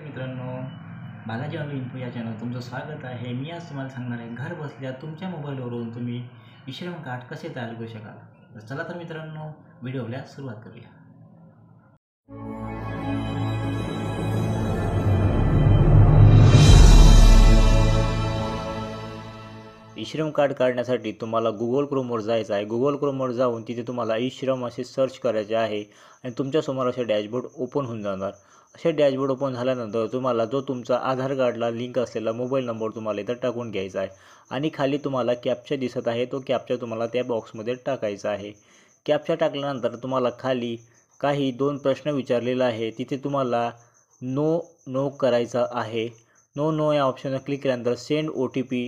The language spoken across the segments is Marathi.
मित्रांनो, बालाजी ऑनलाईन इन्फो या चॅनल तुमचं स्वागत आहे. मी आज तुम्हाला सांगणार आहे घर बसल्या तुमच्या मोबाईलवरून तुम्ही ई-श्रम कार्ड कसे तयार करू शकाल. तर चला तर मित्रांनो, व्हिडिओला सुरुवात करूया. ई-श्रम कार्ड काढण्यासाठी तुम्हाला गुगल क्रोमवर जायचं आहे. गुगल क्रोमवर जाऊन तिथे तुम्हाला ई-श्रम असे सर्च करायचे आहे आणि तुमच्यासमोर असे डॅशबोर्ड ओपन होऊन जाणार. असे डॅशबोर्ड ओपन झाल्यानंतर तुम्हाला जो तुमचा आधार कार्डला लिंक असलेला मोबाईल नंबर तुम्हाला इथं टाकून घ्यायचा आहे आणि खाली तुम्हाला कॅप्चा दिसत आहे. तो कॅप्चा तुम्हाला त्या बॉक्समध्ये टाकायचा आहे. कॅप्चा टाकल्यानंतर तुम्हाला खाली काही 2 प्रश्न विचारलेला आहे. तिथे तुम्हाला नो करायचं आहे. नो या ऑप्शनवर क्लिक केल्यानंतर सेंड OTP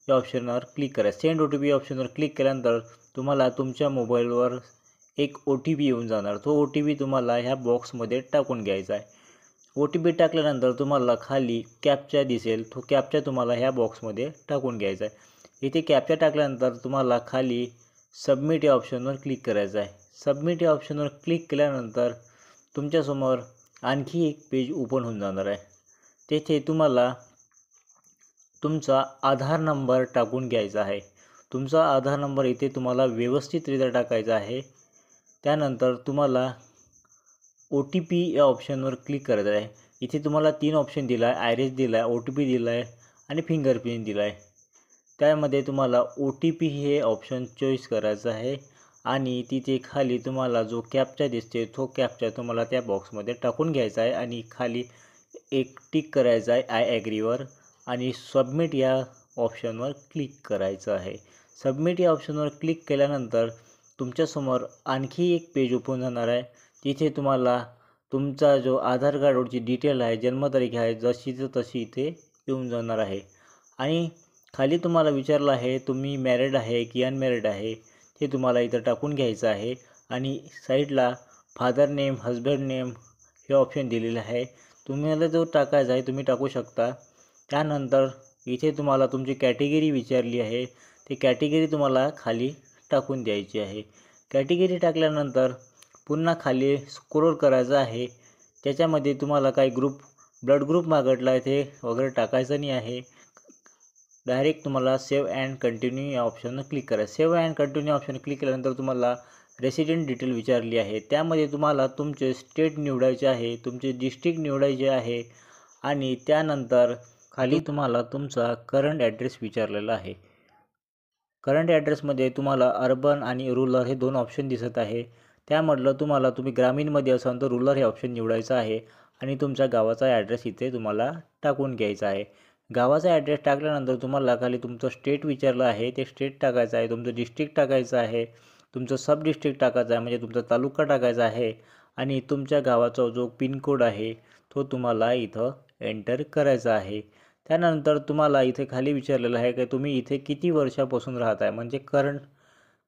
या ऑप्शनवर क्लिक करा. सेंड OTP या ऑप्शनवर क्लिक केल्यानंतर तुम्हाला तुमच्या मोबाईलवर एक OTP येऊन जाणार. तो OTP तुम्हाला ह्या बॉक्समध्ये टाकून घ्यायचा आहे. OTP टाकल्यानंतर तुम्हाला खाली कॅप्चा दिसेल. तो कॅप्चा तुम्हाला ह्या बॉक्समध्ये टाकून घ्यायचा आहे. इथे कॅप्चा टाकल्यानंतर तुम्हाला खाली सबमिट या ऑप्शनवर क्लिक करायचं आहे. सबमिट या ऑप्शनवर क्लिक केल्यानंतर तुमच्यासमोर आणखी एक पेज ओपन होऊन जाणार आहे. तेथे तुम्हाला तुमचा आधार नंबर टाकून घ्यायचा आहे. तुमचा आधार नंबर इथे तुम्हाला व्यवस्थितरित्या टाकायचा आहे. त्यानंतर तुम्हाला OTP या ऑप्शनवर क्लिक करायचं आहे. इथे तुम्हाला 3 ऑप्शन दिला आहे. आयरिस दिला आहे, OTP दिला आहे आणि फिंगरप्रिंट दिला आहे. त्यामध्ये तुम्हाला OTP हे ऑप्शन चॉईस करायचं आहे आणि तिथे खाली तुम्हाला जो कॅप्चा दिसते तो कॅप्चा तुम्हाला त्या बॉक्समध्ये टाकून घ्यायचा आहे आणि खाली एक टिक करायचा आहे आय ॲग्रीवर आणि सबमिट या ऑप्शनवर क्लिक करायचं आहे. सबमिट या ऑप्शनवर क्लिक केल्यानंतर तुमच्यासमोर आणखी एक पेज ओपन होणार आहे. तिथे तुम्हाला तुमचा जो आधार कार्डवरची डिटेल आहे, जन्मतारीख आहे, जशीचं तशी इथे येऊन जाणार आहे आणि खाली तुम्हाला विचारलं आहे तुम्ही मॅरिड आहे की अनमॅरिड आहे, ते तुम्हाला इथं टाकून घ्यायचं आहे आणि साईडला फादर नेम, हजबंड नेम हे ऑप्शन दिलेलं आहे. तुम्हाला जो टाकायचा आहे तुम्ही टाकू शकता. त्यानंतर इथे तुम्हाला तुमची कॅटेगरी विचारली आहे. ती कॅटेगरी तुम्हाला खाली टाकून द्यायची आहे. कॅटेगरी टाकल्यानंतर पुन्हा खाली स्क्रोल करायचं आहे. त्याच्यामध्ये तुम्हाला काही ब्लड ग्रुप मागितला आहे ते वगैरे टाकायचं नाही आहे. डायरेक्ट तुम्हाला सेव्ह अँड कंटिन्यू या ऑप्शनवर क्लिक करायचं. Save and continue option click केल्यानंतर तुम्हाला रेसिडेंट डिटेल विचारली आहे. त्यामध्ये तुम्हाला तुमचे स्टेट निवडायचे आहे, तुमचे डिस्ट्रिक्ट निवडायचे आहे आणि त्यानंतर खाली तुम्हाला तुमचा करंट ॲड्रेस विचारलेला आहे. करंट ॲड्रेसमध्ये तुम्हाला अर्बन आणि रुरल हे 2 ऑप्शन दिसत आहे. त्यामधलं तुम्ही ग्रामीणमध्ये असाल तर रुरल हे ऑप्शन निवडायचं आहे आणि तुमच्या गावाचा ॲड्रेस इथे तुम्हाला टाकून घ्यायचा आहे. गावाचा ॲड्रेस टाकल्यानंतर तुम्हाला खाली तुमचं स्टेट विचारलं आहे, ते स्टेट टाकायचं आहे, तुमचं डिस्ट्रिक्ट टाकायचं आहे, तुमचं सब डिस्ट्रिक्ट टाकायचं आहे म्हणजे तुमचा तालुका टाकायचा आहे आणि तुमच्या गावाचा जो पिनकोड आहे तो तुम्हाला इथं एंटर करायचा आहे. त्यानंतर तुम्हाला इथे खाली विचारलेलं आहे की तुम्ही इथे किती वर्षापासून राहत आहे, म्हणजे करंट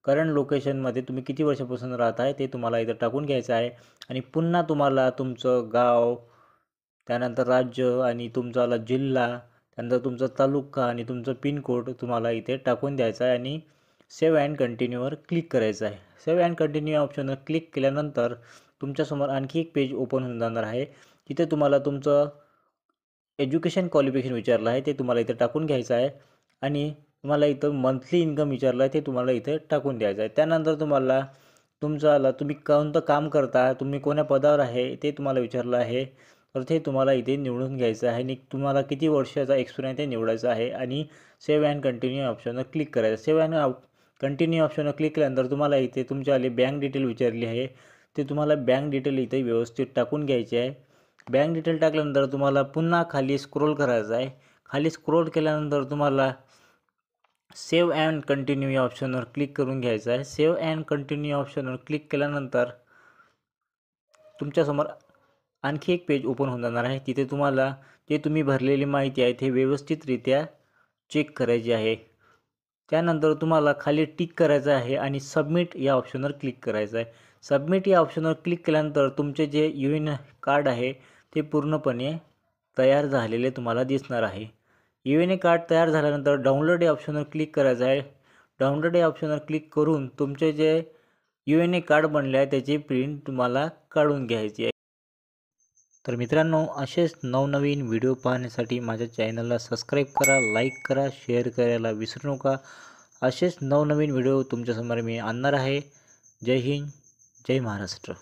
लोकेशनमध्ये तुम्ही किती वर्षापासून राहत आहे ते तुम्हाला इथं टाकून घ्यायचं आहे आणि पुन्हा तुम्हाला तुमचं गाव, त्यानंतर राज्य आणि तुमचा जिल्हा, त्यानंतर तुमचा तालुका आणि तुमचं पिनकोड तुम्हाला इथे टाकून द्यायचं आहे आणि सेव्ह अँड कंटिन्यूवर क्लिक करायचं आहे. सेव्ह अँड कंटिन्यू या ऑप्शनवर क्लिक केल्यानंतर तुमच्यासमोर आणखी एक पेज ओपन होऊन जाणार आहे. तिथे तुम्हाला तुमचं एज्युकेशन क्वालिफिकेशन विचारलं आहे, ते तुम्हाला इथे टाकून घ्यायचं आहे आणि तुम्हाला इथं मंथली इन्कम विचारलं आहे, ते तुम्हाला इथे टाकून द्यायचं आहे. त्यानंतर तुम्ही कोणतं काम करता, तुम्ही कोण्या पदावर आहे ते तुम्हाला विचारलं आहे, तर ते तुम्हाला इथे निवडून घ्यायचं आहे आणि तुम्हाला किती वर्षाचा एक्सपिरियन्स ते निवडायचं आहे आणि सेव्ह अँड कंटिन्यू ऑप्शनवर क्लिक करायचं. सेव्ह अँड कंटिन्यू ऑप्शनवर क्लिक केल्यानंतर तुम्हाला इथे तुमच्यावाली बँक डिटेल विचारली आहे, ते तुम्हाला बँक डिटेल इथे व्यवस्थित टाकून घ्यायची आहे. बँक डिटेल टाकल्यानंतर तुम्हाला पुन्हा खाली स्क्रोल करायचं आहे. खाली स्क्रोल केल्यानंतर तुम्हाला सेव्ह अँड कंटिन्यू या ऑप्शनवर क्लिक करून घ्यायचं आहे. सेव्ह अँड कंटिन्यू या ऑप्शनवर क्लिक केल्यानंतर तुमच्यासमोर आणखी एक पेज ओपन होऊन जाणार आहे. तिथे तुम्हाला जे तुम्ही भरलेली माहिती आहे ते व्यवस्थितरित्या चेक करायची आहे. त्यानंतर तुम्हाला खाली टिक करायचं आहे आणि सबमिट या ऑप्शनवर क्लिक करायचं आहे. सबमिट या ऑप्शनवर क्लिक केल्यानंतर तुमचे जे UN कार्ड आहे ते पूर्णपणे तयार झालेले तुम्हाला दिसणार आहे. UN कार्ड तयार झाल्यानंतर डाउनलोड या ऑप्शनवर क्लिक करायचं आहे. डाउनलोड या ऑप्शनवर क्लिक करून तुमचे जे UN कार्ड बनले आहे त्याची प्रिंट तुम्हाला काढून घ्यायची आहे. तर मित्रांनो, असेच नवनवीन व्हिडिओ पाहण्यासाठी माझ्या चॅनलला सबस्क्राईब करा, लाईक करा, शेअर करायला विसरू नका. असेच नवनवीन व्हिडिओ तुमच्यासमोर मी आणणार आहे. जय हिंद, जय महाराष्ट्र.